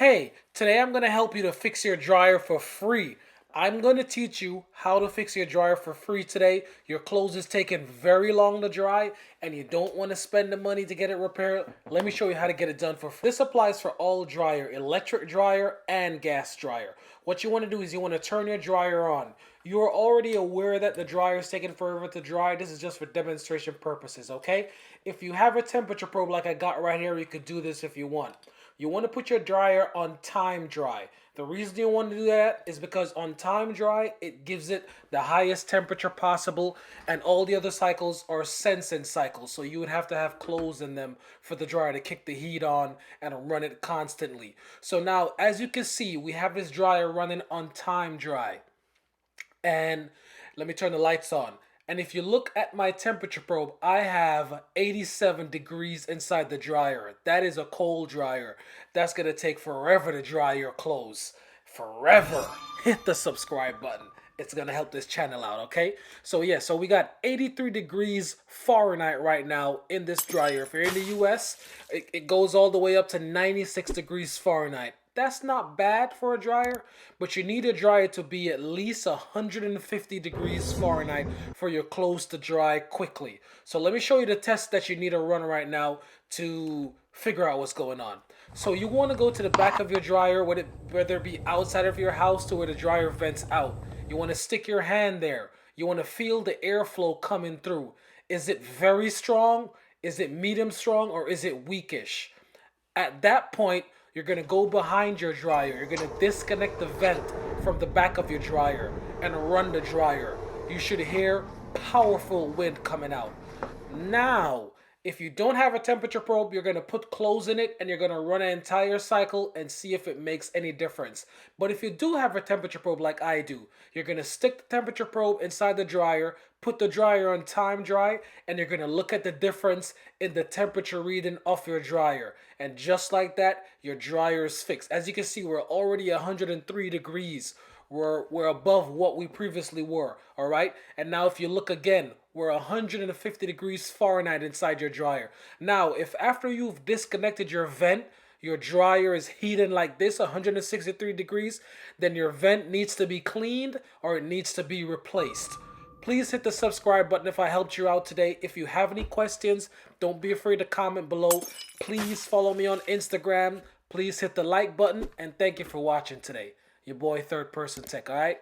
Hey, today I'm going to help you to fix your dryer for free. I'm going to teach you how to fix your dryer for free today. Your clothes is taking very long to dry and you don't want to spend the money to get it repaired. Let me show you how to get it done for free. This applies for all dryer, electric dryer and gas dryer. What you want to do is you want to turn your dryer on. You are already aware that the dryer is taking forever to dry. This is just for demonstration purposes, okay? If you have a temperature probe like I got right here, you could do this if you want. You want to put your dryer on time dry. The reason you want to do that is because on time dry, it gives it the highest temperature possible, and all the other cycles are sensing cycles. So you would have to have clothes in them for the dryer to kick the heat on and run it constantly. So now, as you can see, we have this dryer running on time dry. And let me turn the lights on. And if you look at my temperature probe, I have 87 degrees inside the dryer. That is a cold dryer. That's going to take forever to dry your clothes. Forever. Hit the subscribe button. It's going to help this channel out, okay? So yeah, so we got 83 degrees Fahrenheit right now in this dryer. If you're in the US, it goes all the way up to 96 degrees Fahrenheit. That's not bad for a dryer, but you need a dryer to be at least 150 degrees Fahrenheit for your clothes to dry quickly. So let me show you the test that you need to run right now to figure out what's going on. So you want to go to the back of your dryer, whether it be outside of your house to where the dryer vents out. You want to stick your hand there. You want to feel the airflow coming through. Is it very strong? Is it medium strong? Or is it weakish? At that point, you're going to go behind your dryer. You're going to disconnect the vent from the back of your dryer and run the dryer. You should hear powerful wind coming out. Now, if you don't have a temperature probe, you're going to put clothes in it and you're going to run an entire cycle and see if it makes any difference. But if you do have a temperature probe like I do, you're going to stick the temperature probe inside the dryer, put the dryer on time dry, and you're going to look at the difference in the temperature reading of your dryer. And just like that, your dryer is fixed. As you can see, we're already 103 degrees. We're above what we previously were, all right? And now if you look again, we're 150 degrees Fahrenheit inside your dryer. Now, if after you've disconnected your vent, your dryer is heating like this, 163 degrees, then your vent needs to be cleaned or it needs to be replaced. Please hit the subscribe button if I helped you out today. If you have any questions, don't be afraid to comment below. Please follow me on Instagram. Please hit the like button, and thank you for watching today. Your boy Third Person Tech, all right?